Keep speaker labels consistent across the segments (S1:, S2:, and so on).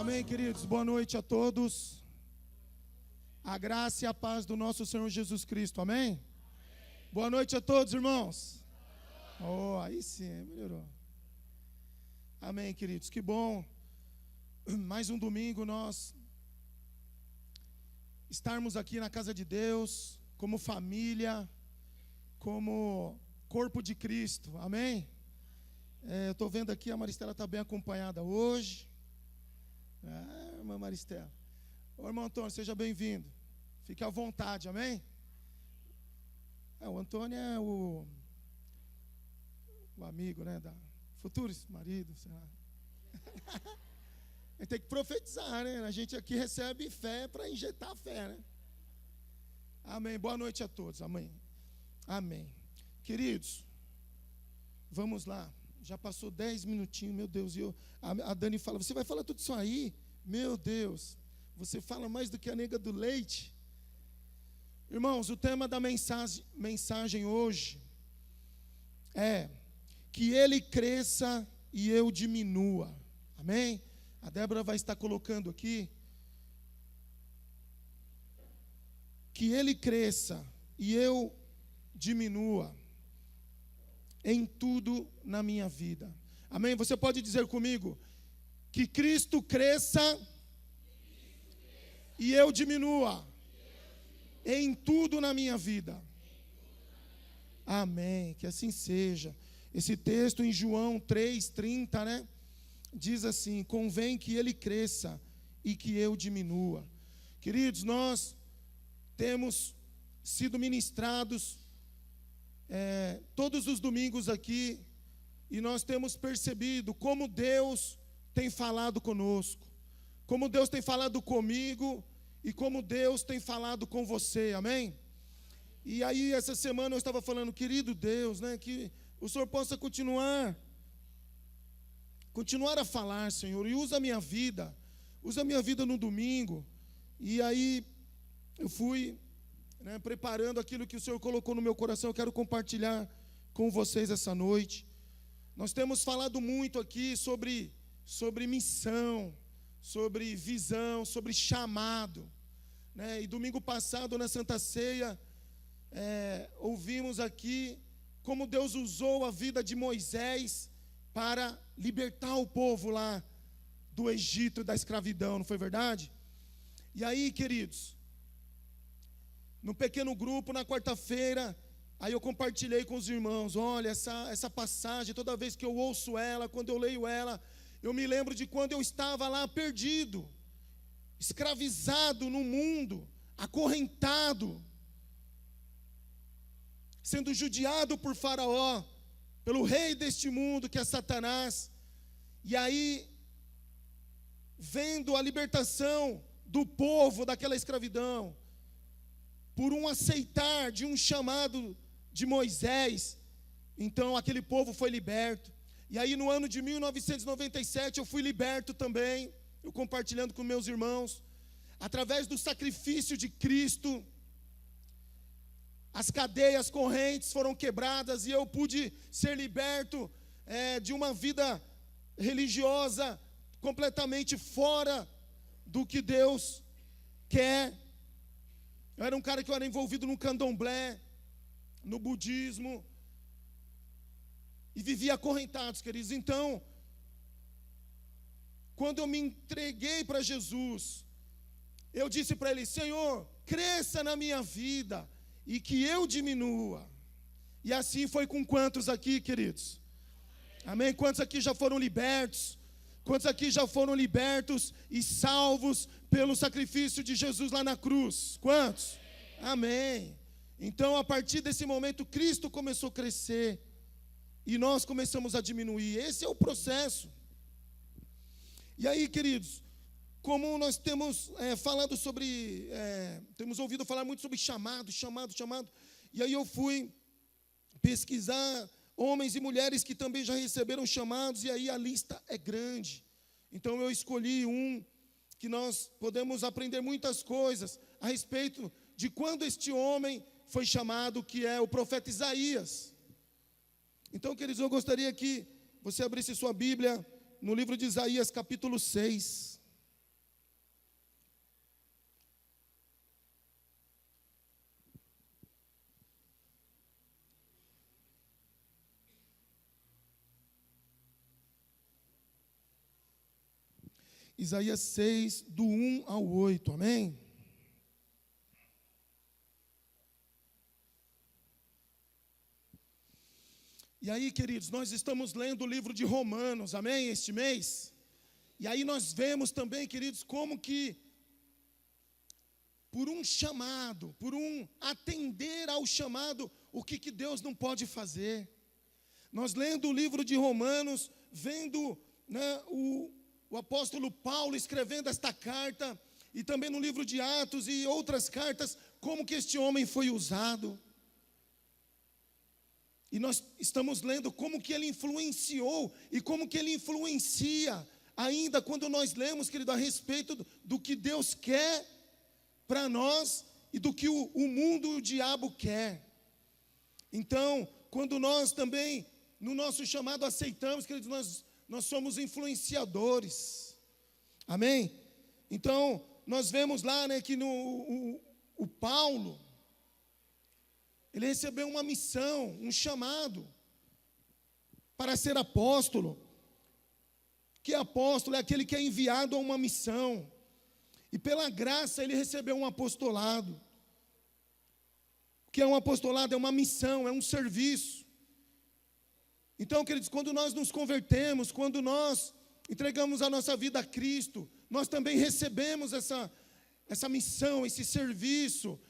S1: Amém, queridos. Boa noite a todos. A graça e a paz do nosso Senhor Jesus Cristo. Amém? Boa noite a todos, irmãos. Oh, aí sim, melhorou. Amém, queridos. Que bom. Mais um domingo nós estarmos aqui na casa de Deus, como família, como corpo de Cristo. Amém? Eu estou vendo aqui, a Maristela está bem acompanhada hoje. Irmã Maristela. Ô, irmão Antônio, seja bem-vindo. Fique à vontade, amém? O Antônio é o amigo, né, da futuro marido, sei lá. A gente tem que profetizar, né? A gente aqui recebe fé para injetar fé, né? Amém. Boa noite a todos, amém. Amém. Queridos, vamos lá. Já passou 10 minutinhos, meu Deus. E a Dani fala, você vai falar tudo isso aí? Meu Deus, você fala mais do que a nega do leite. Irmãos, o tema da mensagem hoje é que ele cresça e eu diminua. Amém? A Débora vai estar colocando aqui. Que ele cresça e eu diminua em tudo na minha vida. Amém? Você pode dizer comigo que Cristo cresça e eu diminua em tudo na minha vida. Amém. Que assim seja. Esse texto em João 3:30, né? Diz assim: convém que ele cresça e que eu diminua. Queridos, nós temos sido ministrados todos os domingos aqui, e nós temos percebido como Deus tem falado conosco, como Deus tem falado comigo e como Deus tem falado com você, amém? E aí essa semana eu estava falando, querido Deus, né, que o Senhor possa continuar a falar, Senhor, e usa a minha vida no domingo. E aí eu fui preparando aquilo que o Senhor colocou no meu coração. Eu quero compartilhar com vocês essa noite. Nós temos falado muito aqui sobre missão, sobre visão, sobre chamado, né? E domingo passado na Santa Ceia ouvimos aqui como Deus usou a vida de Moisés para libertar o povo lá do Egito, da escravidão, não foi verdade? E aí, queridos, no pequeno grupo, na quarta-feira, aí eu compartilhei com os irmãos, olha, essa passagem, toda vez que eu ouço ela, quando eu leio ela, eu me lembro de quando eu estava lá perdido, escravizado no mundo, acorrentado, sendo judiado por Faraó, pelo rei deste mundo, que é Satanás. E aí, vendo a libertação do povo daquela escravidão, por um aceitar de um chamado de Moisés, então aquele povo foi liberto. E aí no ano de 1997 eu fui liberto também, eu compartilhando com meus irmãos, através do sacrifício de Cristo, as cadeias correntes foram quebradas e eu pude ser liberto de uma vida religiosa completamente fora do que Deus quer. Eu era um cara que eu era envolvido no candomblé, no budismo, e vivia acorrentados, queridos. Então, quando eu me entreguei para Jesus, eu disse para Ele, Senhor, cresça na minha vida e que eu diminua. E assim foi com quantos aqui, queridos? Amém? Quantos aqui já foram libertos? Quantos aqui já foram libertos e salvos pelo sacrifício de Jesus lá na cruz? Quantos? Amém. Então, a partir desse momento, Cristo começou a crescer e nós começamos a diminuir. Esse é o processo. E aí, queridos, como nós temos falado sobre, temos ouvido falar muito sobre chamado, e aí eu fui pesquisar homens e mulheres que também já receberam chamados, e aí a lista é grande. Então eu escolhi um que nós podemos aprender muitas coisas a respeito de quando este homem foi chamado, que é o profeta Isaías. Então, queridos, eu gostaria que você abrisse sua Bíblia no livro de Isaías, capítulo 6. Isaías 6, do 1 ao 8, amém? E aí, queridos, nós estamos lendo o livro de Romanos, amém, este mês. E aí nós vemos também, queridos, como que por um chamado, por um atender ao chamado, o que Deus não pode fazer. Nós lendo o livro de Romanos, vendo, né, o apóstolo Paulo escrevendo esta carta, e também no livro de Atos e outras cartas, como que este homem foi usado. E nós estamos lendo como que ele influenciou e como que ele influencia ainda quando nós lemos, querido, a respeito do que Deus quer para nós e do que o mundo e o diabo quer. Então, quando nós também, no nosso chamado, aceitamos, queridos, nós somos influenciadores. Amém? Então, nós vemos lá, né, que o Paulo, ele recebeu uma missão, um chamado para ser apóstolo. Que apóstolo é aquele que é enviado a uma missão. E pela graça ele recebeu um apostolado. O que é um apostolado? É uma missão, é um serviço. Então, queridos, quando nós nos convertemos, quando nós entregamos a nossa vida a Cristo, nós também recebemos essa missão, esse serviço,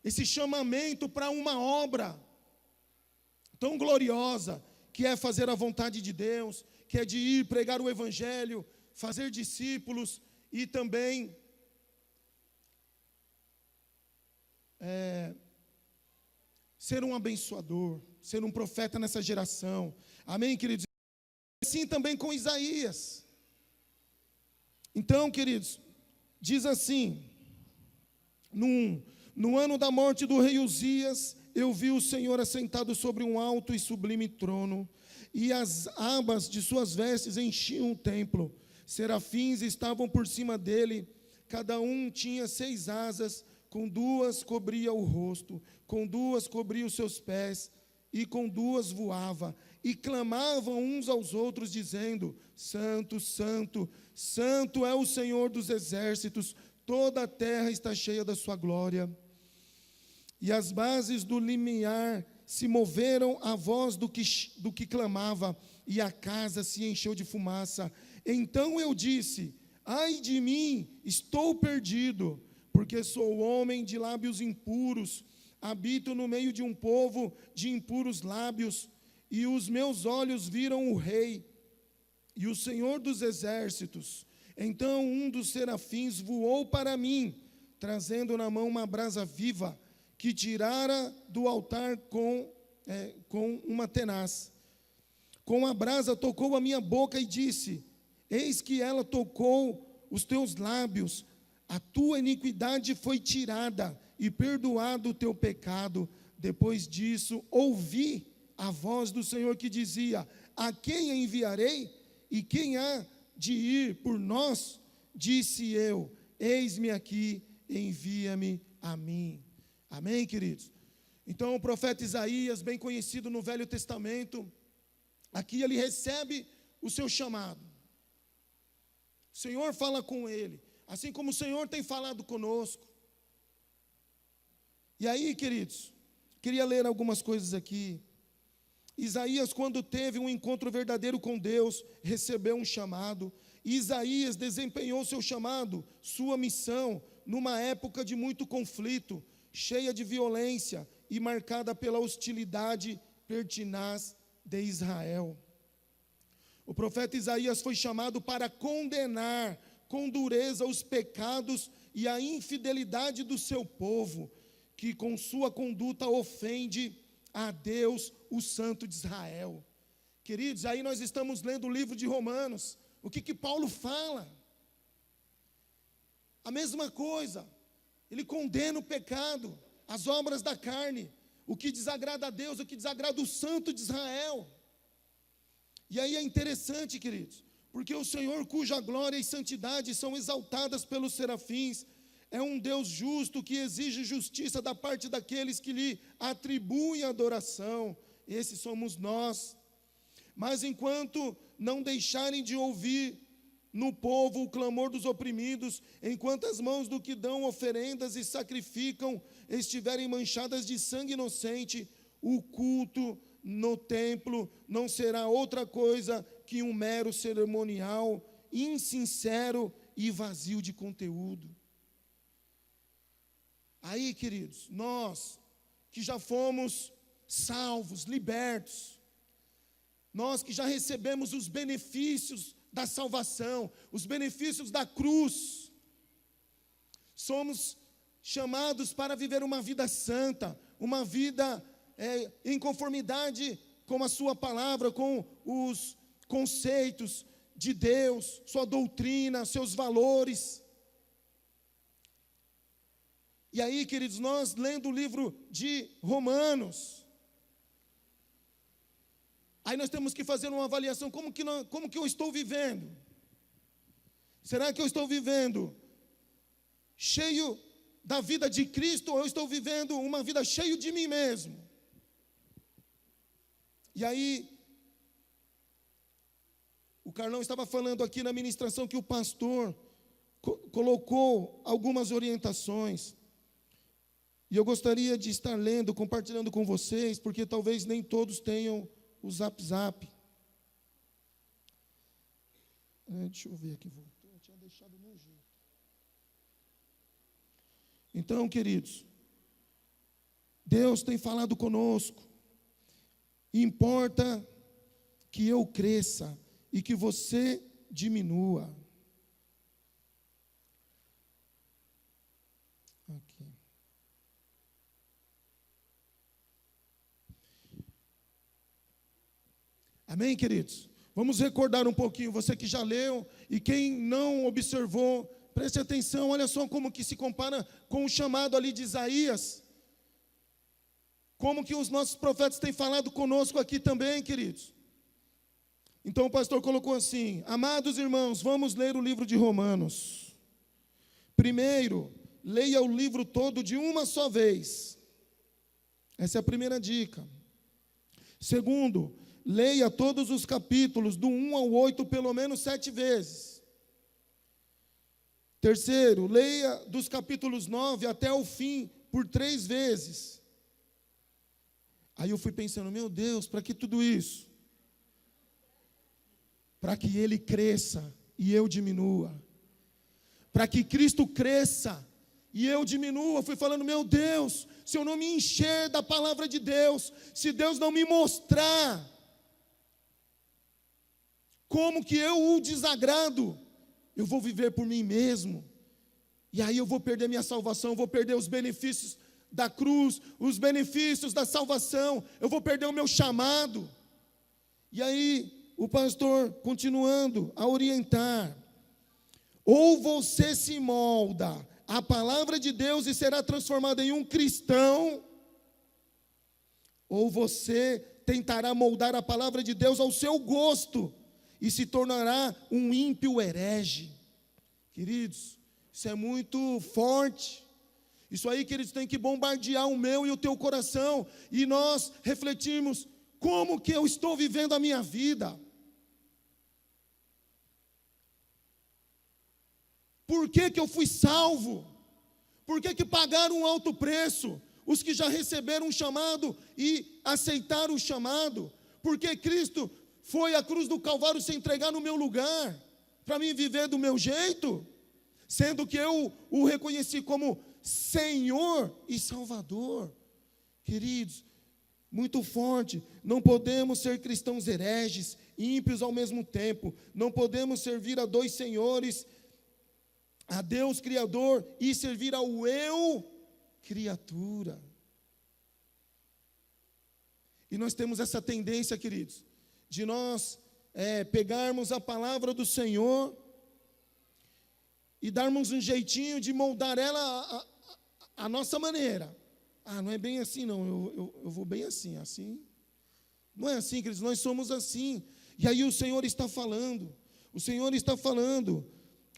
S1: esse chamamento para uma obra tão gloriosa, que é fazer a vontade de Deus, que é de ir pregar o Evangelho, fazer discípulos e também ser um abençoador, ser um profeta nessa geração. Amém, queridos? Assim também com Isaías. Então, queridos, diz assim, no ano da morte do rei Uzias, eu vi o Senhor assentado sobre um alto e sublime trono, e as abas de suas vestes enchiam o templo. Serafins estavam por cima dele, cada um tinha 6 asas, com 2 cobria o rosto, com 2 cobria os seus pés, e com 2 voava, e clamavam uns aos outros, dizendo: Santo, Santo, Santo é o Senhor dos exércitos, toda a terra está cheia da sua glória. E as bases do limiar se moveram à voz do que clamava, e a casa se encheu de fumaça. Então eu disse: ai de mim, estou perdido, porque sou homem de lábios impuros, habito no meio de um povo de impuros lábios, e os meus olhos viram o Rei, e o Senhor dos exércitos. Então um dos serafins voou para mim, trazendo na mão uma brasa viva, que tirara do altar com uma tenaz. Com a brasa tocou a minha boca e disse: eis que ela tocou os teus lábios, a tua iniquidade foi tirada e perdoado o teu pecado. Depois disso, ouvi a voz do Senhor que dizia: a quem enviarei? E quem há de ir por nós? Disse eu: eis-me aqui, envia-me a mim. Amém, queridos? Então o profeta Isaías, bem conhecido no Velho Testamento, aqui ele recebe o seu chamado. O Senhor fala com ele, assim como o Senhor tem falado conosco. E aí, queridos, queria ler algumas coisas aqui. Isaías, quando teve um encontro verdadeiro com Deus, recebeu um chamado. Isaías desempenhou seu chamado, sua missão, numa época de muito conflito, cheia de violência e marcada pela hostilidade pertinaz de Israel. O profeta Isaías foi chamado para condenar com dureza os pecados e a infidelidade do seu povo, que com sua conduta ofende a Deus, o Santo de Israel. Queridos, aí nós estamos lendo o livro de Romanos. O que Paulo fala? A mesma coisa. Ele condena o pecado, as obras da carne, o que desagrada a Deus, o que desagrada o Santo de Israel. E aí é interessante, queridos, porque o Senhor, cuja glória e santidade são exaltadas pelos serafins, é um Deus justo que exige justiça da parte daqueles que lhe atribuem adoração. Esses somos nós. Mas enquanto não deixarem de ouvir no povo o clamor dos oprimidos, enquanto as mãos do que dão oferendas e sacrificam estiverem manchadas de sangue inocente, o culto no templo não será outra coisa que um mero cerimonial, insincero e vazio de conteúdo. Aí, queridos, nós que já fomos salvos, libertos, nós que já recebemos os benefícios da salvação, os benefícios da cruz, somos chamados para viver uma vida santa, uma vida em conformidade com a sua palavra, com os conceitos de Deus, sua doutrina, seus valores. E aí, queridos, nós lendo o livro de Romanos, aí nós temos que fazer uma avaliação, como que eu estou vivendo? Será que eu estou vivendo cheio da vida de Cristo, ou eu estou vivendo uma vida cheia de mim mesmo? E aí, o Carlão estava falando aqui na ministração que o pastor colocou algumas orientações. E eu gostaria de estar lendo, compartilhando com vocês, porque talvez nem todos tenham o Zap. Deixa eu ver aqui, voltou, eu tinha deixado no jeito. Então, queridos, Deus tem falado conosco. Importa que eu cresça e que você diminua. Aqui. Amém, queridos? Vamos recordar um pouquinho, você que já leu e quem não observou, preste atenção, olha só como que se compara com o chamado ali de Isaías. Como que os nossos profetas têm falado conosco aqui também, queridos. Então o pastor colocou assim: amados irmãos, vamos ler o livro de Romanos. Primeiro, leia o livro todo de uma só vez. Essa é a primeira dica. Segundo, leia todos os capítulos, do 1 ao 8, pelo menos 7 vezes. Terceiro, leia dos capítulos 9 até o fim, por 3 vezes. Aí eu fui pensando, meu Deus, para que tudo isso? Para que ele cresça e eu diminua. Para que Cristo cresça e eu diminua. Eu fui falando, meu Deus, se eu não me encher da palavra de Deus, se Deus não me mostrar como que eu o desagrado, eu vou viver por mim mesmo. E aí eu vou perder minha salvação, eu vou perder os benefícios da cruz, os benefícios da salvação, eu vou perder o meu chamado. E aí o pastor continuando a orientar: ou você se molda à palavra de Deus e será transformado em um cristão, ou você tentará moldar a palavra de Deus ao seu gosto e se tornará um ímpio herege. Queridos, isso é muito forte. Isso aí, queridos, tem que bombardear o meu e o teu coração, e nós refletirmos, como que eu estou vivendo a minha vida? Por que que eu fui salvo? Por que que pagaram um alto preço? Os que já receberam um chamado e aceitaram o chamado. Porque Cristo foi à cruz do Calvário se entregar no meu lugar, para mim viver do meu jeito, sendo que eu o reconheci como Senhor e Salvador. Queridos, muito forte. Não podemos ser cristãos hereges, ímpios ao mesmo tempo. Não podemos servir a 2 senhores, a Deus Criador e servir ao eu criatura. E nós temos essa tendência, queridos, de nós pegarmos a palavra do Senhor e darmos um jeitinho de moldar ela à nossa maneira. Não é bem assim não, eu vou bem assim, assim. Não é assim, queridos, nós somos assim. E aí o Senhor está falando,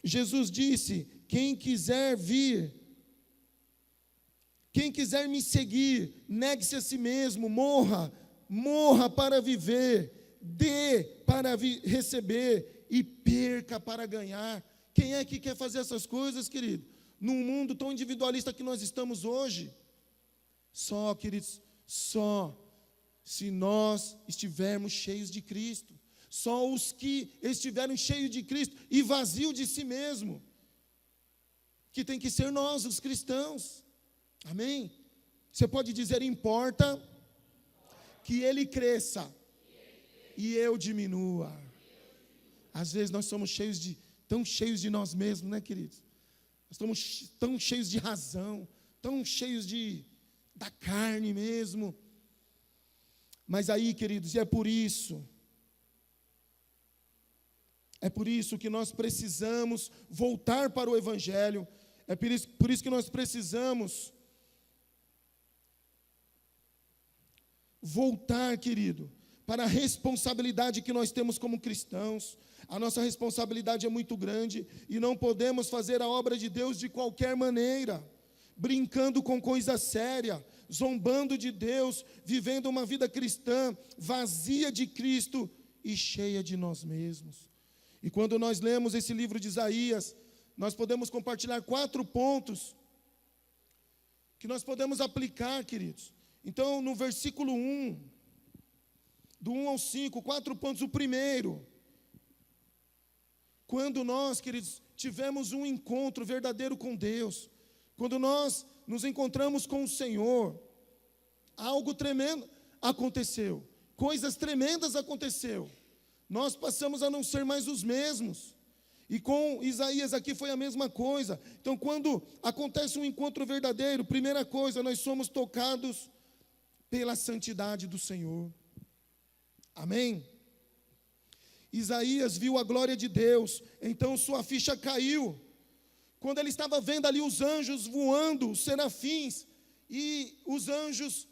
S1: Jesus disse: quem quiser me seguir, negue-se a si mesmo, morra para viver, dê para receber, e perca para ganhar. Quem é que quer fazer essas coisas, querido? Num mundo tão individualista que nós estamos hoje. Só, queridos, só se nós estivermos cheios de Cristo. Só os que estiverem cheios de Cristo e vazios de si mesmo, que tem que ser nós, os cristãos. Amém? Você pode dizer: importa que ele cresça e eu diminua. Às vezes nós somos tão cheios de nós mesmos, né, queridos? Nós estamos tão cheios de razão, tão cheios da carne mesmo. Mas aí, queridos, e é por isso que nós precisamos voltar para o Evangelho. É por isso que nós precisamos voltar, querido, para a responsabilidade que nós temos como cristãos. A nossa responsabilidade é muito grande e não podemos fazer a obra de Deus de qualquer maneira, brincando com coisa séria, zombando de Deus, vivendo uma vida cristã vazia de Cristo e cheia de nós mesmos. E quando nós lemos esse livro de Isaías, nós podemos compartilhar 4 pontos que nós podemos aplicar, queridos. Então, no versículo 1, do 1 ao 5, 4 pontos. O primeiro: quando nós, queridos, tivemos um encontro verdadeiro com Deus, quando nós nos encontramos com o Senhor, algo tremendo aconteceu, coisas tremendas aconteceu. Nós passamos a não ser mais os mesmos. E com Isaías aqui foi a mesma coisa. Então, quando acontece um encontro verdadeiro, primeira coisa, nós somos tocados pela santidade do Senhor. Amém? Isaías viu a glória de Deus, então sua ficha caiu. Quando ele estava vendo ali os anjos voando, os serafins, e os anjos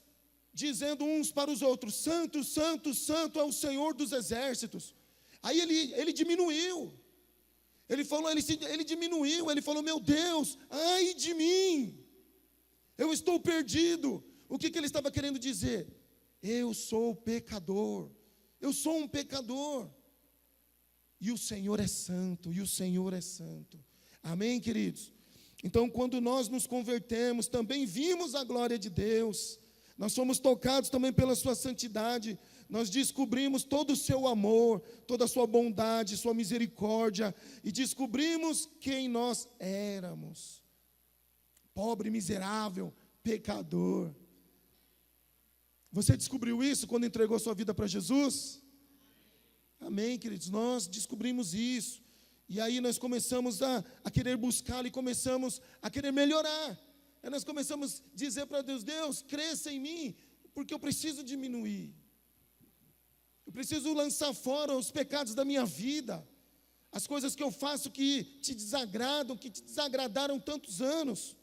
S1: dizendo uns para os outros: Santo, Santo, Santo é o Senhor dos exércitos. Aí ele diminuiu. Ele diminuiu, ele falou: meu Deus, ai de mim, eu estou perdido. O que ele estava querendo dizer? Eu sou pecador, eu sou um pecador, e o Senhor é santo, e o Senhor é santo. Amém, queridos? Então, quando nós nos convertemos, também vimos a glória de Deus, nós somos tocados também pela sua santidade, nós descobrimos todo o seu amor, toda a sua bondade, sua misericórdia, e descobrimos quem nós éramos: pobre, miserável, pecador. Você descobriu isso quando entregou sua vida para Jesus? Amém, queridos? Nós descobrimos isso, e aí nós começamos a querer buscá-lo, e começamos a querer melhorar. Aí nós começamos a dizer para Deus: Deus, cresça em mim, porque eu preciso diminuir. Eu preciso lançar fora os pecados da minha vida, as coisas que eu faço que te desagradam, que te desagradaram tantos anos.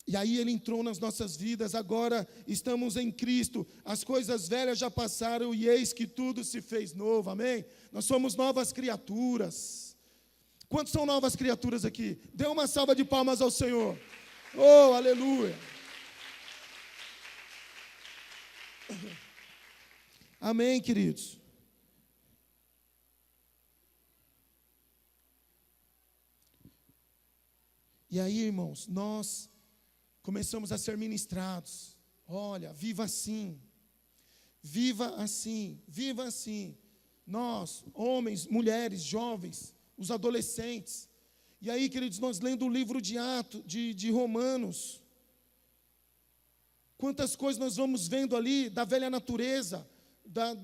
S1: E aí ele entrou nas nossas vidas, agora estamos em Cristo, as coisas velhas já passaram e eis que tudo se fez novo, amém? Nós somos novas criaturas. Quantos são novas criaturas aqui? Dê uma salva de palmas ao Senhor. Oh, aleluia. Amém, queridos? E aí, irmãos, nós começamos a ser ministrados. Olha, viva assim, viva assim, viva assim. Nós, homens, mulheres, jovens, os adolescentes. E aí, queridos, nós lendo o livro de Atos, de Romanos, quantas coisas nós vamos vendo ali da velha natureza, da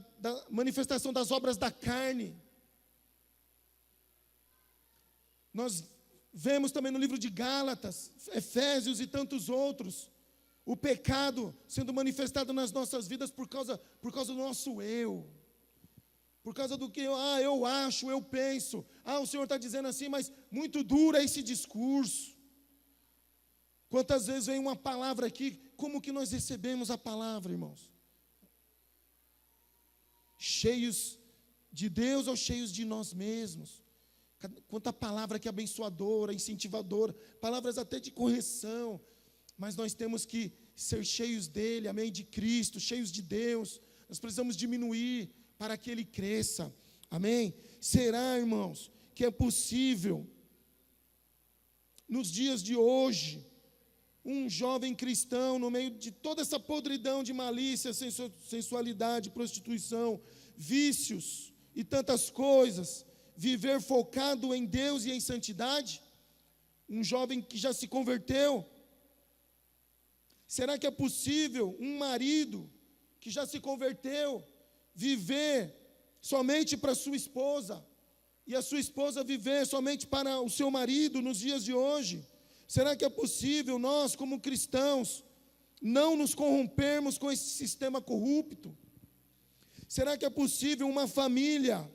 S1: manifestação das obras da carne. Nós vemos também no livro de Gálatas, Efésios e tantos outros, o pecado sendo manifestado nas nossas vidas por causa do nosso eu, por causa do que eu acho, eu penso. O Senhor está dizendo assim, mas muito duro é esse discurso. Quantas vezes vem uma palavra aqui, como que nós recebemos a palavra, irmãos? Cheios de Deus ou cheios de nós mesmos? Quanta palavra que é abençoadora, incentivadora, palavras até de correção, mas nós temos que ser cheios dele, amém, de Cristo, cheios de Deus. Nós precisamos diminuir, para que ele cresça. Amém? Será, irmãos, que é possível, nos dias de hoje, um jovem cristão, no meio de toda essa podridão de malícia, sensualidade, prostituição, vícios e tantas coisas, viver focado em Deus e em santidade? Um jovem que já se converteu? Será que é possível um marido que já se converteu viver somente para sua esposa e a sua esposa viver somente para o seu marido nos dias de hoje? Será que é possível nós, como cristãos, não nos corrompermos com esse sistema corrupto? Será que é possível uma família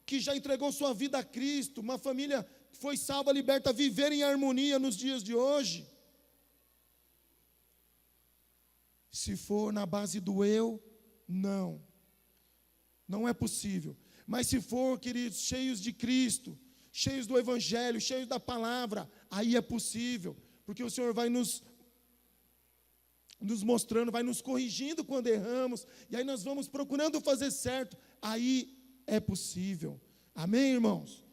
S1: que já entregou sua vida a Cristo, uma família que foi salva, liberta, viver em harmonia nos dias de hoje? Se for na base do eu, não. Não é possível. Mas se for, queridos, cheios de Cristo, cheios do Evangelho, cheios da palavra, aí é possível, porque o Senhor vai nos mostrando, vai nos corrigindo quando erramos, e aí nós vamos procurando fazer certo, aí é possível. Amém, irmãos?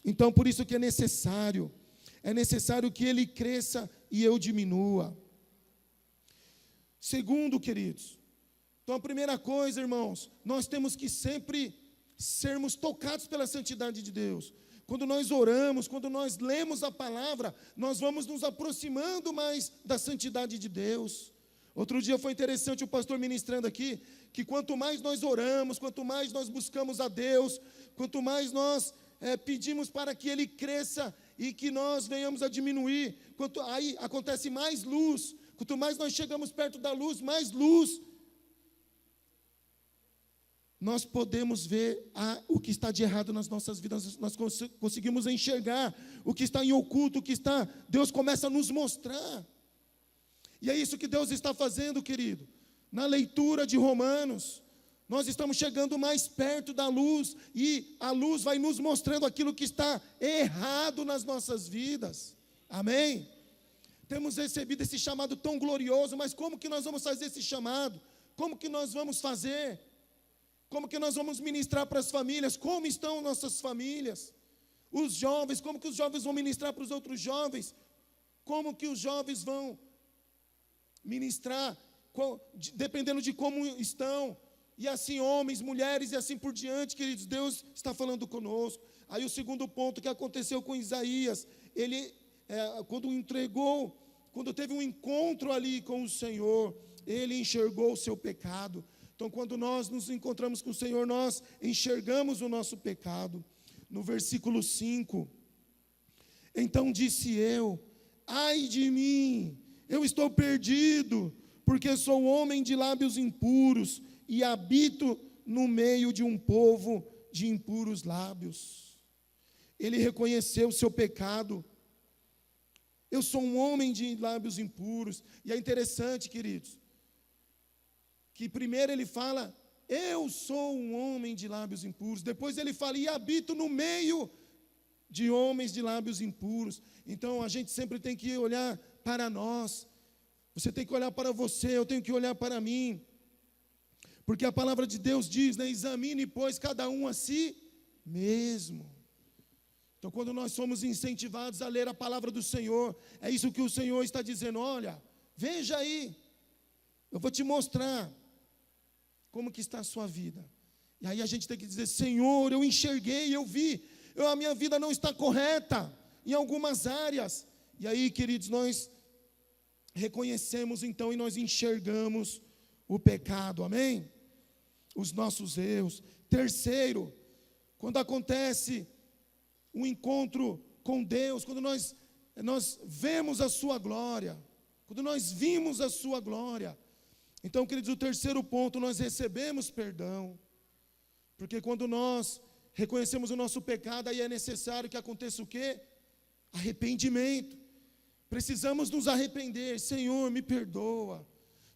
S1: Então, por isso que é necessário que ele cresça e eu diminua. Segundo, queridos, então a primeira coisa, irmãos, nós temos que sempre sermos tocados pela santidade de Deus. Quando nós oramos, quando nós lemos a palavra, nós vamos nos aproximando mais da santidade de Deus. Outro dia foi interessante o pastor ministrando aqui, que quanto mais nós oramos, quanto mais nós buscamos a Deus, quanto mais nós pedimos para que Ele cresça e que nós venhamos a diminuir, aí acontece mais luz. Quanto mais nós chegamos perto da luz, mais luz nós podemos ver o que está de errado nas nossas vidas, nós conseguimos enxergar o que está em oculto, Deus começa a nos mostrar. E é isso que Deus está fazendo, querido. Na leitura de Romanos, nós estamos chegando mais perto da luz, e a luz vai nos mostrando aquilo que está errado nas nossas vidas. Amém? Temos recebido esse chamado tão glorioso, mas como que nós vamos fazer esse chamado? Como que nós vamos fazer? Como que nós vamos ministrar para as famílias? Como estão nossas famílias? Os jovens, como que os jovens vão ministrar para os outros jovens? Como que os jovens vão ministrar, dependendo de como estão? E assim, homens, mulheres e assim por diante, queridos, Deus está falando conosco. Aí o segundo ponto que aconteceu com Isaías, ele, quando teve um encontro ali com o Senhor, ele enxergou o seu pecado. Então, quando nós nos encontramos com o Senhor, nós enxergamos o nosso pecado. No versículo 5, então disse eu: ai de mim, eu estou perdido, porque sou homem de lábios impuros e habito no meio de um povo de impuros lábios. Ele reconheceu o seu pecado. Eu sou um homem de lábios impuros. E é interessante, queridos, que primeiro ele fala, eu sou um homem de lábios impuros. Depois ele fala, e habito no meio de homens de lábios impuros. Então a gente sempre tem que olhar para nós. Você tem que olhar para você, eu tenho que olhar para mim. Porque a palavra de Deus diz, né, examine, pois, cada um a si mesmo. Então quando nós somos incentivados a ler a palavra do Senhor, é isso que o Senhor está dizendo, olha, veja aí, eu vou te mostrar como que está a sua vida. E aí a gente tem que dizer, Senhor, eu enxerguei, eu vi, a minha vida não está correta em algumas áreas. E aí, queridos, nós reconhecemos então e nós enxergamos o pecado, amém? Os nossos erros. Terceiro, quando acontece um encontro com Deus, quando nós vemos a sua glória, quando nós vimos a sua glória, então, queridos, o terceiro ponto, nós recebemos perdão. Porque quando nós reconhecemos o nosso pecado, aí é necessário que aconteça o quê? Arrependimento. Precisamos nos arrepender. Senhor, me perdoa.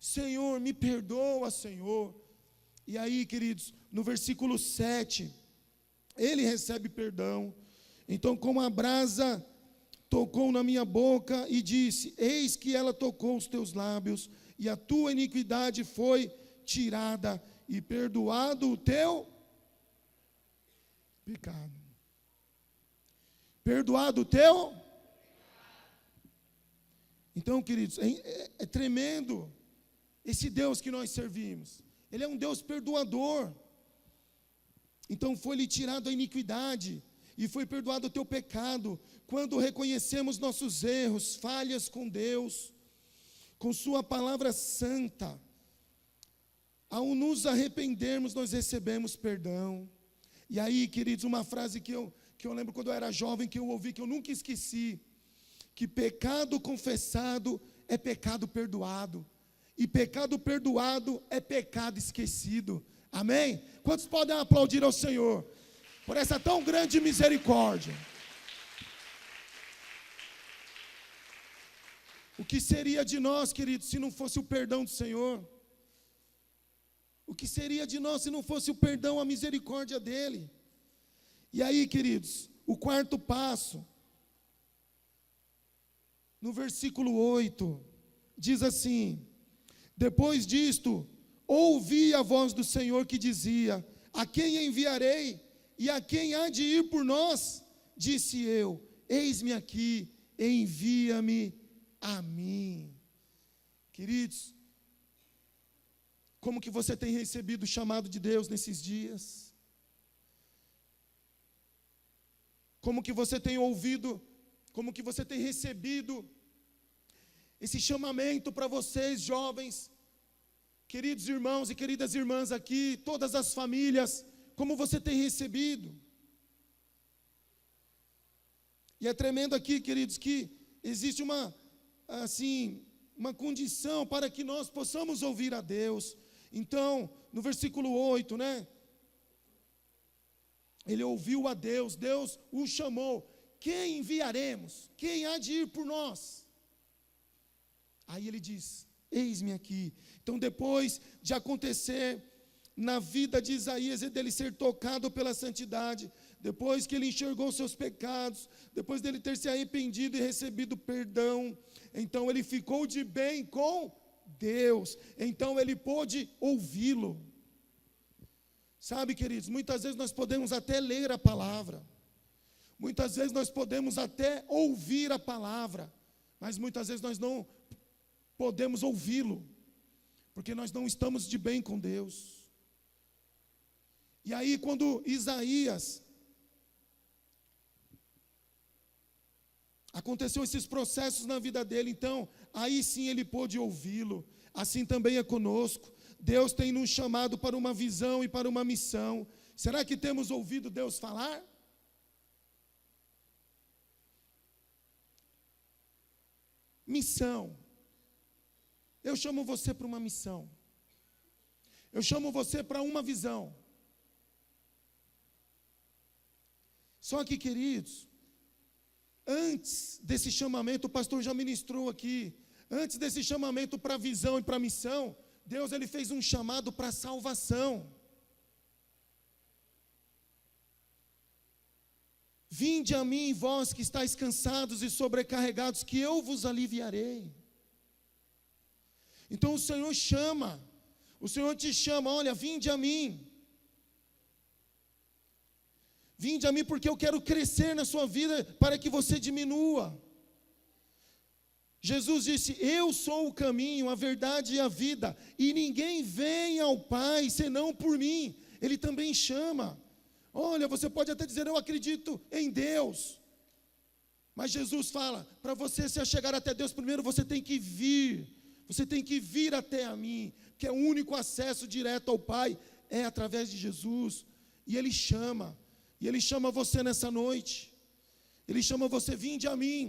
S1: Senhor, me perdoa, Senhor. E aí, queridos, no versículo 7, ele recebe perdão. Então, como a brasa tocou na minha boca e disse, eis que ela tocou os teus lábios, e a tua iniquidade foi tirada, e perdoado o teu pecado. Perdoado o teu? Então, queridos, é tremendo esse Deus que nós servimos. Ele é um Deus perdoador. Então foi-lhe tirado a iniquidade e foi perdoado o teu pecado. Quando reconhecemos nossos erros, falhas com Deus, com sua palavra santa, ao nos arrependermos, nós recebemos perdão. E aí, queridos, uma frase que eu lembro quando eu era jovem, que eu ouvi, que eu nunca esqueci, que pecado confessado é pecado perdoado, e pecado perdoado é pecado esquecido. Amém? Quantos podem aplaudir ao Senhor por essa tão grande misericórdia? O que seria de nós, queridos, se não fosse o perdão do Senhor? O que seria de nós se não fosse o perdão, a misericórdia dEle? E aí, queridos, o quarto passo, no versículo 8, diz assim: depois disto, ouvi a voz do Senhor que dizia: a quem enviarei? E a quem há de ir por nós? Disse eu: eis-me aqui, envia-me a mim. Queridos, como que você tem recebido o chamado de Deus nesses dias? Como que você tem ouvido, como que você tem recebido esse chamamento para vocês, jovens, queridos irmãos e queridas irmãs aqui, todas as famílias, como você tem recebido? E é tremendo aqui, queridos, que existe uma condição para que nós possamos ouvir a Deus. Então, no versículo 8, né? Ele ouviu a Deus, Deus o chamou. Quem enviaremos? Quem há de ir por nós? Aí ele diz: eis-me aqui. Então, depois de acontecer na vida de Isaías, e dele ser tocado pela santidade, depois que ele enxergou seus pecados, depois dele ter se arrependido e recebido perdão, então ele ficou de bem com Deus, então ele pôde ouvi-lo. Sabe, queridos, muitas vezes nós podemos até ler a palavra, muitas vezes nós podemos até ouvir a palavra, mas muitas vezes nós não podemos ouvi-lo, porque nós não estamos de bem com Deus. E aí, quando Isaías, aconteceu esses processos na vida dele, então, aí sim ele pôde ouvi-lo. Assim também é conosco. Deus tem nos chamado para uma visão e para uma missão. Será que temos ouvido Deus falar? Missão. Eu chamo você para uma missão. Eu chamo você para uma visão. Só que, queridos, antes desse chamamento, o pastor já ministrou aqui, antes desse chamamento para a visão e para a missão, Deus ele fez um chamado para a salvação. Vinde a mim, vós que estáis cansados e sobrecarregados, que eu vos aliviarei. Então o Senhor chama, o Senhor te chama: olha, vinde a mim. Vinde a mim porque eu quero crescer na sua vida para que você diminua. Jesus disse: eu sou o caminho, a verdade e a vida, e ninguém vem ao Pai senão por mim. Ele também chama. Olha, você pode até dizer: eu acredito em Deus. Mas Jesus fala: para você se chegar até Deus, primeiro você tem que vir. Você tem que vir até a mim, que é o único acesso direto ao Pai, é através de Jesus. E Ele chama. E Ele chama você nessa noite. Ele chama você: vinde a mim.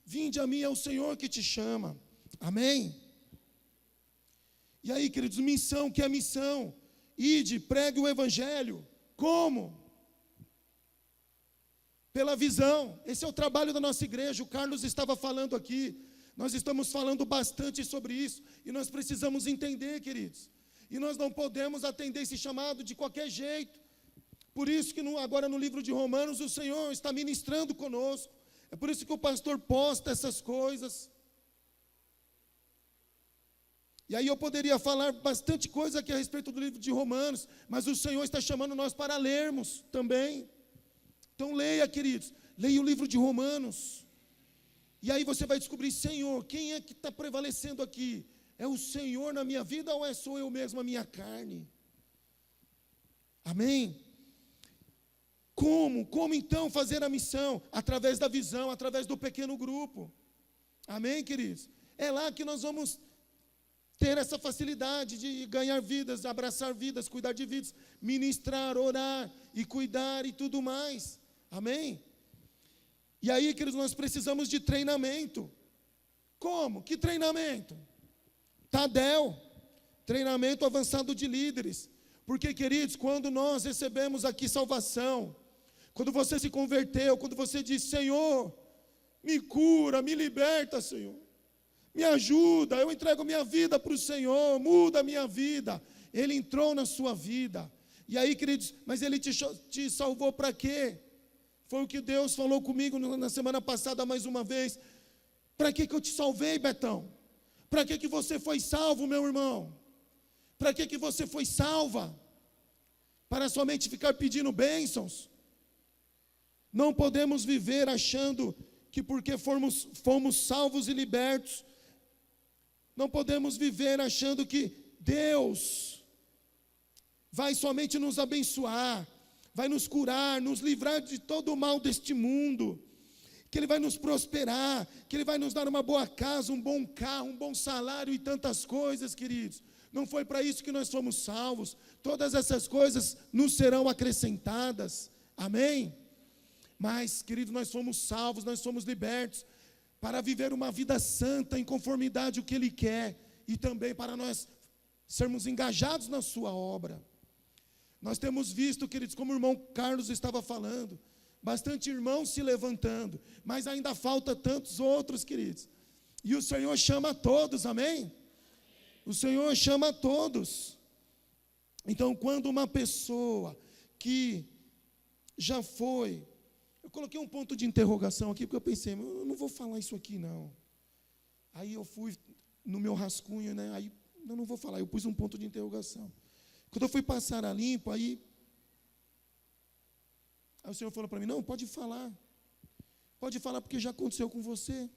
S1: Vinde a mim, é o Senhor que te chama. Amém? E aí, queridos, missão, que é missão? Ide, pregue o Evangelho. Como? Pela visão. Esse é o trabalho da nossa igreja. O Carlos estava falando aqui. Nós estamos falando bastante sobre isso. E nós precisamos entender, queridos. E nós não podemos atender esse chamado de qualquer jeito. Por isso que agora no livro de Romanos o Senhor está ministrando conosco. É por isso que o pastor posta essas coisas. E aí eu poderia falar bastante coisa aqui a respeito do livro de Romanos, mas o Senhor está chamando nós para lermos também. Então leia, queridos, leia o livro de Romanos. E aí você vai descobrir, Senhor, quem é que está prevalecendo aqui? É o Senhor na minha vida ou sou eu mesmo, a minha carne? Amém? Como então fazer a missão? Através da visão, através do pequeno grupo. Amém, queridos? É lá que nós vamos ter essa facilidade de ganhar vidas, abraçar vidas, cuidar de vidas, ministrar, orar e cuidar e tudo mais. Amém? E aí, queridos, nós precisamos de treinamento. Como? Que treinamento? Tadel, treinamento avançado de líderes. Porque, queridos, quando nós recebemos aqui salvação, quando você se converteu, quando você diz, Senhor, me cura, me liberta, Senhor, me ajuda, eu entrego minha vida para o Senhor, muda a minha vida. Ele entrou na sua vida. E aí, queridos, mas Ele te salvou para quê? Foi o que Deus falou comigo na semana passada mais uma vez. Para que eu te salvei, Betão? Para que você foi salvo, meu irmão? Para que você foi salva? Para somente ficar pedindo bênçãos? Não podemos viver achando que porque fomos salvos e libertos, não podemos viver achando que Deus vai somente nos abençoar, vai nos curar, nos livrar de todo o mal deste mundo, que Ele vai nos prosperar, que Ele vai nos dar uma boa casa, um bom carro, um bom salário e tantas coisas, queridos. Não foi para isso que nós fomos salvos. Todas essas coisas nos serão acrescentadas. Amém? Mas, queridos, nós fomos salvos, nós fomos libertos para viver uma vida santa, em conformidade com o que Ele quer, e também para nós sermos engajados na sua obra. Nós temos visto, queridos, como o irmão Carlos estava falando, bastante irmãos se levantando, mas ainda falta tantos outros, queridos. E o Senhor chama a todos, amém? O Senhor chama a todos. Então, quando uma pessoa que já foi, eu coloquei um ponto de interrogação aqui, porque eu pensei, eu não vou falar isso aqui não. Aí eu fui no meu rascunho, né? Aí eu não vou falar, eu pus um ponto de interrogação. Quando eu fui passar a limpo, aí o Senhor falou para mim, não, pode falar porque já aconteceu com você.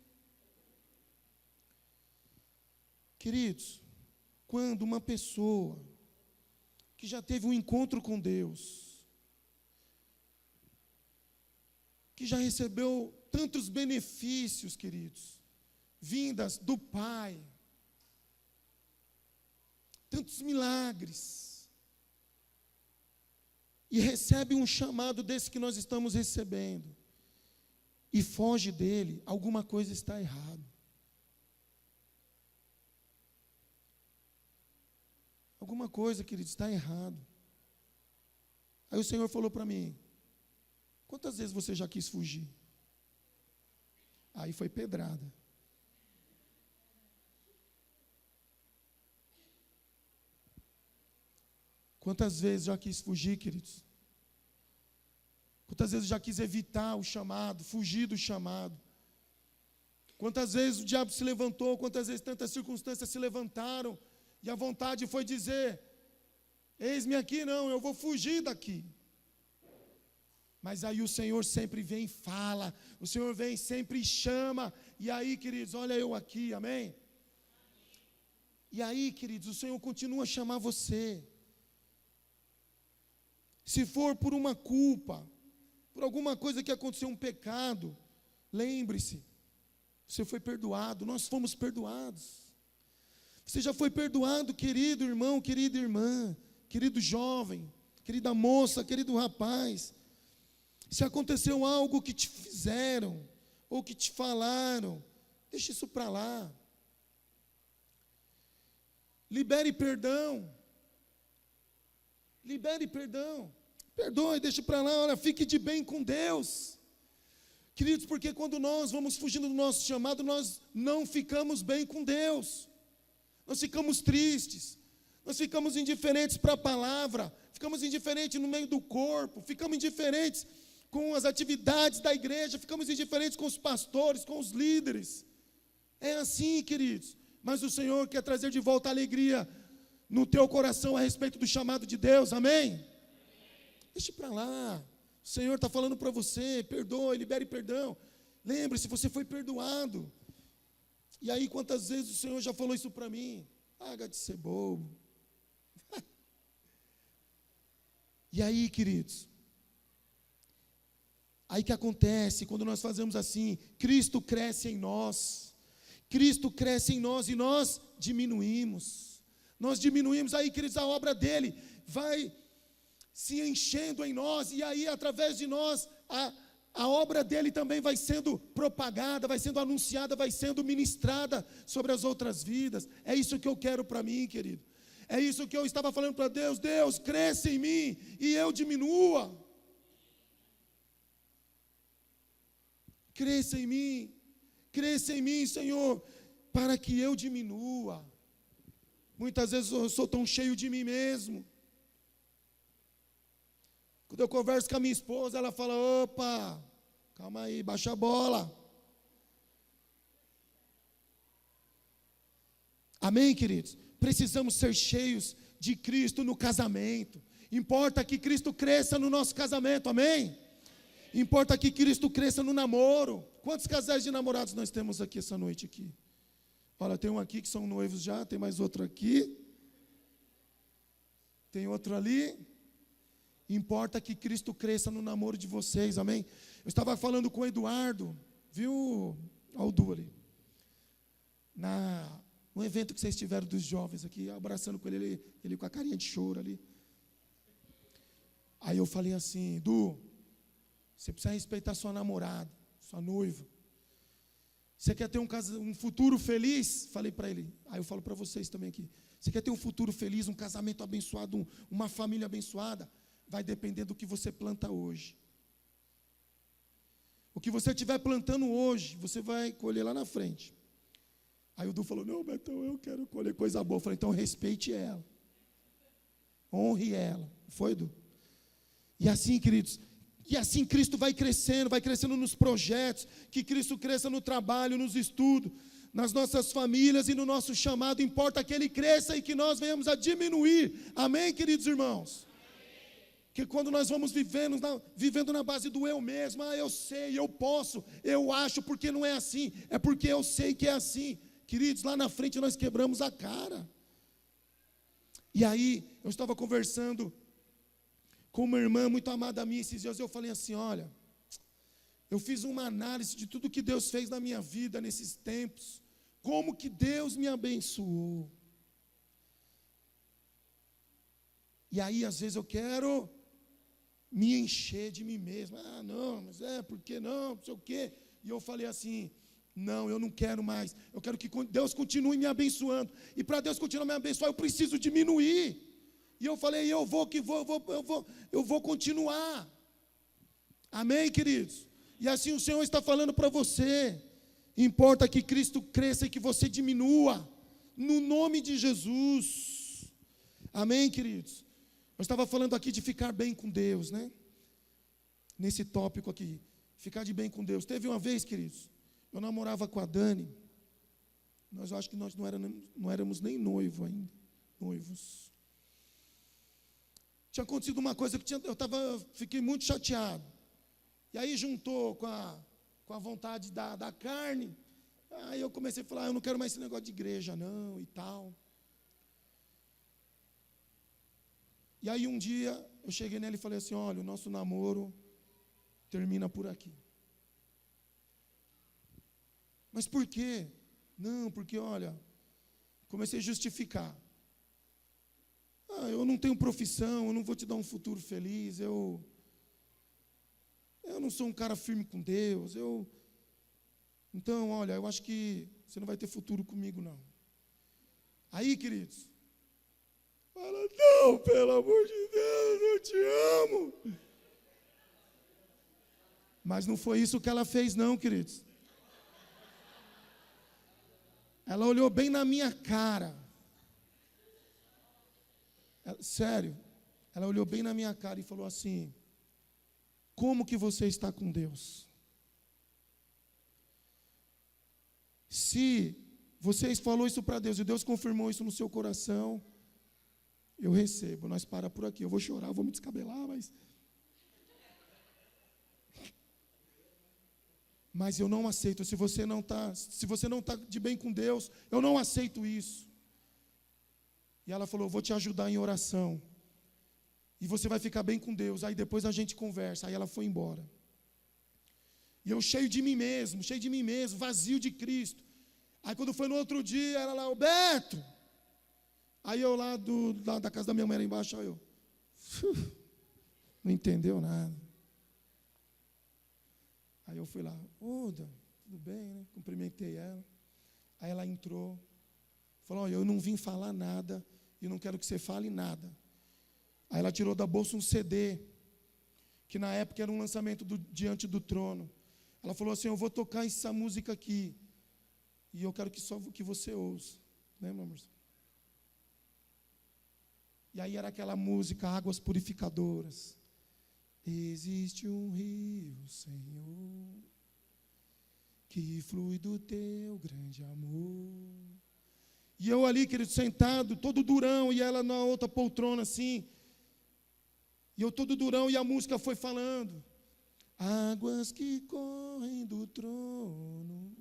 S1: Queridos, quando uma pessoa que já teve um encontro com Deus, que já recebeu tantos benefícios, queridos, vindas do Pai, tantos milagres, e recebe um chamado desse que nós estamos recebendo, e foge dele, alguma coisa está errada. Alguma coisa, querido, está errado. Aí o Senhor falou para mim, quantas vezes você já quis fugir? Aí foi pedrada. Quantas vezes já quis fugir, queridos? Quantas vezes já quis evitar o chamado, fugir do chamado? Quantas vezes o diabo se levantou, quantas vezes tantas circunstâncias se levantaram, e a vontade foi dizer, eis-me aqui, não, eu vou fugir daqui. Mas aí o Senhor sempre vem e fala, o Senhor vem sempre e chama, e aí, queridos, olha eu aqui, amém? E aí, queridos, o Senhor continua a chamar você. Se for por uma culpa, por alguma coisa que aconteceu, um pecado, lembre-se, você foi perdoado, nós fomos perdoados. Você já foi perdoado, querido irmão, querida irmã, querido jovem, querida moça, querido rapaz. Se aconteceu algo que te fizeram, ou que te falaram, deixa isso para lá. Libere perdão. Libere perdão. Perdoe, deixe para lá, olha, fique de bem com Deus. Queridos, porque quando nós vamos fugindo do nosso chamado, nós não ficamos bem com Deus. Nós ficamos tristes, nós ficamos indiferentes para a palavra, ficamos indiferentes no meio do corpo, ficamos indiferentes com as atividades da igreja, ficamos indiferentes com os pastores, com os líderes. É assim, queridos. Mas o Senhor quer trazer de volta a alegria no teu coração a respeito do chamado de Deus, amém? Deixe para lá, O Senhor está falando para você, perdoe, libere perdão. Lembre-se, você foi perdoado. E aí, quantas vezes o Senhor já falou isso para mim? Paga de ser bobo. E aí, queridos, aí que acontece, quando nós fazemos assim, Cristo cresce em nós. Cristo cresce em nós e nós diminuímos. Nós diminuímos, aí, queridos, a obra dele vai se enchendo em nós, e aí, através de nós, a obra dele também vai sendo propagada, vai sendo anunciada, vai sendo ministrada sobre as outras vidas. É isso que eu quero para mim, querido. É isso que eu estava falando para Deus. Deus, cresça em mim e eu diminua. Cresça em mim, Senhor, para que eu diminua. Muitas vezes eu sou tão cheio de mim mesmo. Quando eu converso com a minha esposa, ela fala: opa, calma aí, baixa a bola. Amém, queridos? Precisamos ser cheios de Cristo no casamento. Importa que Cristo cresça no nosso casamento, amém? Importa que Cristo cresça no namoro. Quantos casais de namorados nós temos aqui essa noite aqui? Olha, tem um aqui que são noivos já, tem mais outro aqui. Tem outro ali. Importa que Cristo cresça no namoro de vocês, amém? Eu estava falando com o Eduardo, viu? Olha o Du ali. No evento que vocês tiveram dos jovens aqui, abraçando com ele com a carinha de choro ali. Aí eu falei assim: Du, você precisa respeitar sua namorada, sua noiva. Você quer ter um futuro feliz? Falei para ele. Aí eu falo para vocês também aqui. Você quer ter um futuro feliz, um casamento abençoado, uma família abençoada? Vai depender do que você planta hoje. O que você estiver plantando hoje, você vai colher lá na frente. Aí o Du falou: não, Betão, eu quero colher coisa boa. Eu falei: então respeite ela. Honre ela. Foi, Du? E assim, queridos, e assim Cristo vai crescendo nos projetos, que Cristo cresça no trabalho, nos estudos, nas nossas famílias e no nosso chamado. Importa que Ele cresça e que nós venhamos a diminuir. Amém, queridos irmãos? Que quando nós vamos vivendo na base do eu mesmo, eu sei, eu posso, eu acho, porque não é assim, é porque eu sei que é assim. Queridos, lá na frente nós quebramos a cara. E aí, eu estava conversando com uma irmã muito amada minha esses dias, eu falei assim: olha, eu fiz uma análise de tudo que Deus fez na minha vida nesses tempos, como que Deus me abençoou. E aí, às vezes eu quero me encher de mim mesmo. Não, mas por que não sei o quê. E eu falei assim: não, eu não quero mais. Eu quero que Deus continue me abençoando. E para Deus continuar me abençoar, eu preciso diminuir. E eu falei: eu vou continuar. Amém, queridos? E assim o Senhor está falando para você. Importa que Cristo cresça e que você diminua. No nome de Jesus. Amém, queridos? Eu estava falando aqui de ficar bem com Deus, né? Nesse tópico aqui, ficar de bem com Deus. Teve uma vez, queridos, eu namorava com a Dani. Eu acho que nós não éramos nem noivo ainda, noivos. Tinha acontecido uma coisa que fiquei muito chateado. E aí juntou com a vontade da carne. Aí eu comecei a falar: eu não quero mais esse negócio de igreja não, e tal. E aí um dia eu cheguei nele e falei assim: olha, o nosso namoro termina por aqui. Mas por quê? Não, porque olha, comecei a justificar. Eu não tenho profissão, eu não vou te dar um futuro feliz, eu não sou um cara firme com Deus, então, olha, eu acho que você não vai ter futuro comigo não. Aí, queridos, fala: não, pelo amor de Deus, eu te amo. Mas não foi isso que ela fez não, queridos. Ela olhou bem na minha cara. Sério, ela olhou bem na minha cara e falou assim: como que você está com Deus? Se vocês falou isso para Deus e Deus confirmou isso no seu coração, eu recebo. Nós para por aqui. Eu vou chorar, vou me descabelar, mas Mas eu não aceito. Se você não está de bem com Deus, eu não aceito isso. E ela falou, vou te ajudar em oração. E você vai ficar bem com Deus. Aí depois a gente conversa. Aí ela foi embora. E eu cheio de mim mesmo, vazio de Cristo. Aí quando foi no outro dia, ela lá, Beto. Aí eu lá da casa da minha mãe lá embaixo, aí eu. Não entendeu nada. Aí eu fui lá, tudo bem, né? Cumprimentei ela. Aí ela entrou. Falou, olha, eu não vim falar nada e não quero que você fale nada. Aí ela tirou da bolsa um CD, que na época era um lançamento do Diante do Trono. Ela falou assim, eu vou tocar essa música aqui, e eu quero que só que você ouça. Lembra, amor? E aí era aquela música, Águas Purificadoras. Existe um rio, Senhor, que flui do teu grande amor. E eu ali, querido, sentado, todo durão, e ela na outra poltrona assim. E eu todo durão, e a música foi falando. Águas que correm do trono.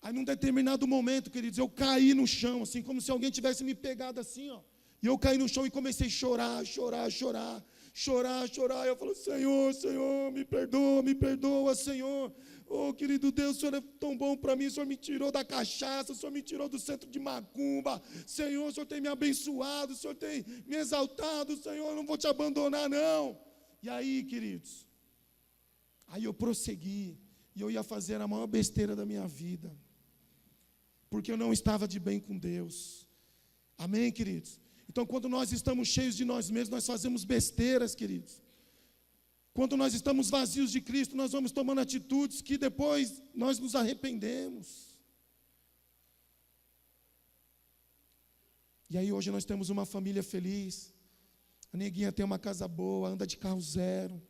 S1: Aí num determinado momento, queridos, eu caí no chão, assim, como se alguém tivesse me pegado assim, ó. E eu caí no chão e comecei a chorar. Eu falo, Senhor, me perdoa, Senhor. Oh, querido Deus, o Senhor é tão bom para mim, o Senhor me tirou da cachaça, o Senhor me tirou do centro de macumba. Senhor, o Senhor tem me abençoado, o Senhor tem me exaltado, Senhor, eu não vou te abandonar, não. E aí, queridos, aí eu prossegui, e eu ia fazer a maior besteira da minha vida, porque eu não estava de bem com Deus. Amém, queridos? Então, quando nós estamos cheios de nós mesmos, nós fazemos besteiras, queridos. Quando nós estamos vazios de Cristo, nós vamos tomando atitudes que depois nós nos arrependemos. E aí hoje nós temos uma família feliz. A neguinha tem uma casa boa, anda de carro zero.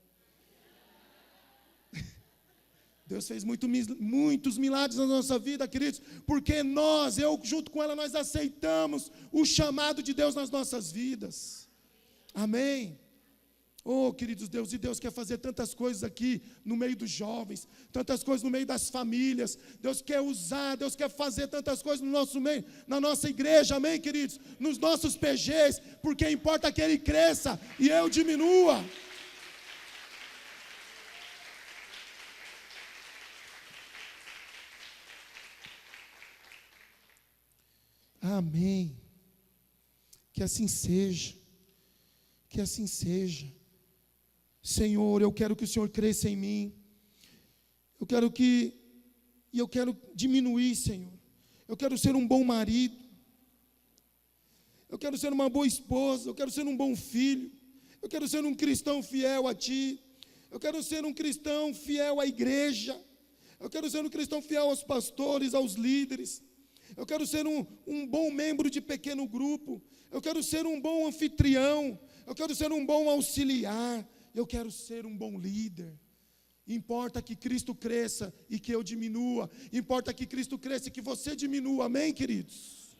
S1: Deus fez muitos milagres na nossa vida, queridos, porque eu junto com ela, nós aceitamos o chamado de Deus nas nossas vidas. Amém? Oh, queridos Deus, e Deus quer fazer tantas coisas aqui no meio dos jovens, tantas coisas no meio das famílias. Deus quer usar, Deus quer fazer tantas coisas no nosso meio, na nossa igreja, amém, queridos? Nos nossos PGs, porque importa que Ele cresça e eu diminua. Amém. Que assim seja. Que assim seja. Senhor, eu quero que o Senhor cresça em mim. Eu quero diminuir, Senhor. Eu quero ser um bom marido. Eu quero ser uma boa esposa. Eu quero ser um bom filho. Eu quero ser um cristão fiel a Ti. Eu quero ser um cristão fiel à igreja. Eu quero ser um cristão fiel aos pastores, aos líderes. Eu quero ser um bom membro de pequeno grupo. Eu quero ser um bom anfitrião. Eu quero ser um bom auxiliar. Eu quero ser um bom líder. Importa que Cristo cresça e que eu diminua. Importa que Cristo cresça e que você diminua. Amém, queridos?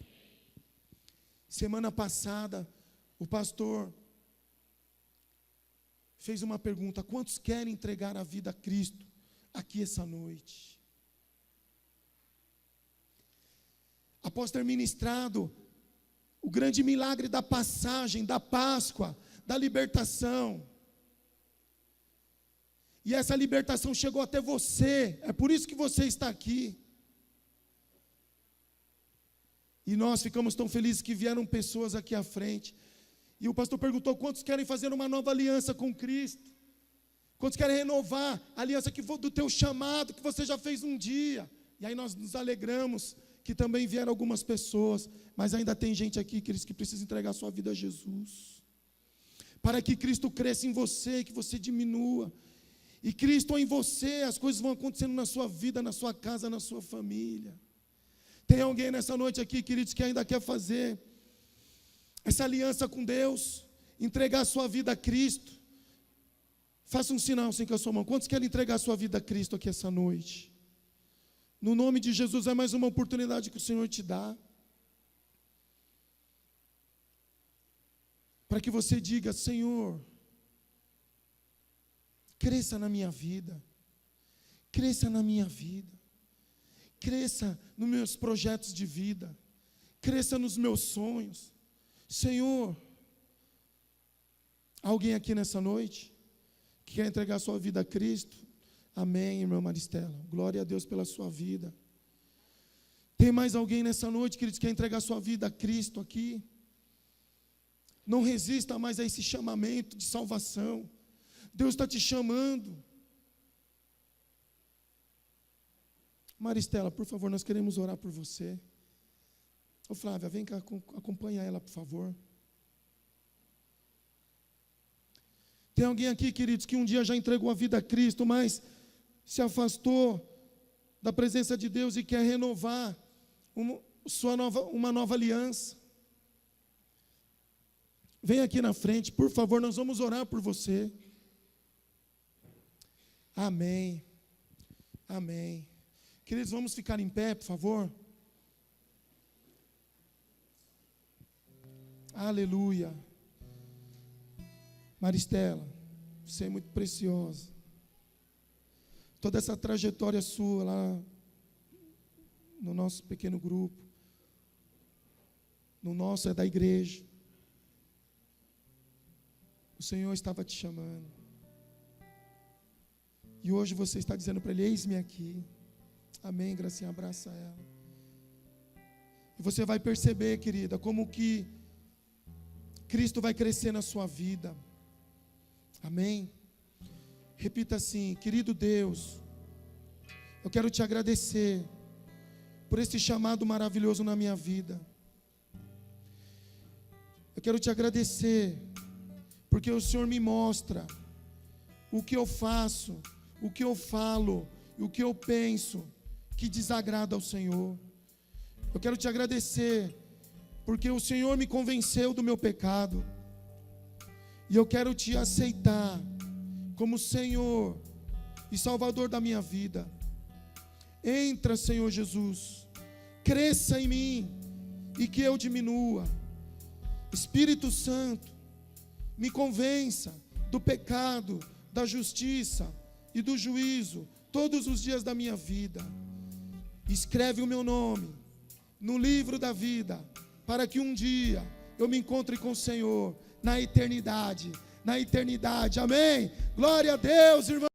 S1: Semana passada, o pastor fez uma pergunta: quantos querem entregar a vida a Cristo aqui essa noite? Após ter ministrado o grande milagre da passagem, da Páscoa, da libertação, e essa libertação chegou até você, é por isso que você está aqui. E nós ficamos tão felizes que vieram pessoas aqui à frente. E o pastor perguntou: quantos querem fazer uma nova aliança com Cristo? Quantos querem renovar a aliança que foi do teu chamado, que você já fez um dia? E aí nós nos alegramos que também vieram algumas pessoas, mas ainda tem gente aqui, queridos, que precisa entregar a sua vida a Jesus, para que Cristo cresça em você, que você diminua. E Cristo em você, as coisas vão acontecendo na sua vida, na sua casa, na sua família. Tem alguém nessa noite aqui, queridos, que ainda quer fazer essa aliança com Deus, entregar a sua vida a Cristo? Faça um sinal assim com a sua mão. Quantos querem entregar a sua vida a Cristo aqui essa noite? No nome de Jesus, é mais uma oportunidade que o Senhor te dá, para que você diga: Senhor, cresça na minha vida, cresça na minha vida, cresça nos meus projetos de vida, cresça nos meus sonhos. Senhor, alguém aqui nessa noite que quer entregar sua vida a Cristo? Amém, irmã Maristela. Glória a Deus pela sua vida. Tem mais alguém nessa noite, queridos, que quer entregar sua vida a Cristo aqui? Não resista mais a esse chamamento de salvação. Deus está te chamando. Maristela, por favor, nós queremos orar por você. Ô Flávia, vem cá, acompanha ela, por favor. Tem alguém aqui, queridos, que um dia já entregou a vida a Cristo, mas se afastou da presença de Deus e quer renovar uma nova aliança? Vem aqui na frente, por favor, nós vamos orar por você. Amém. Amém. Queridos, vamos ficar em pé, por favor. Aleluia. Maristela, você é muito preciosa. Toda essa trajetória sua lá no nosso pequeno grupo, no nosso é da igreja. O Senhor estava te chamando. E hoje você está dizendo para Ele: eis-me aqui. Amém, Gracinha, abraça ela. E você vai perceber, querida, como que Cristo vai crescer na sua vida. Amém? Repita assim: querido Deus, eu quero te agradecer por esse chamado maravilhoso na minha vida. Eu quero te agradecer porque o Senhor me mostra o que eu faço, o que eu falo e o que eu penso que desagrada ao Senhor. Eu quero te agradecer porque o Senhor me convenceu do meu pecado. E eu quero te aceitar como Senhor e Salvador da minha vida. Entra, Senhor Jesus, cresça em mim e que eu diminua. Espírito Santo, me convença do pecado, da justiça e do juízo todos os dias da minha vida. Escreve o meu nome no livro da vida, para que um dia eu me encontre com o Senhor na eternidade. Amém? Glória a Deus, irmão.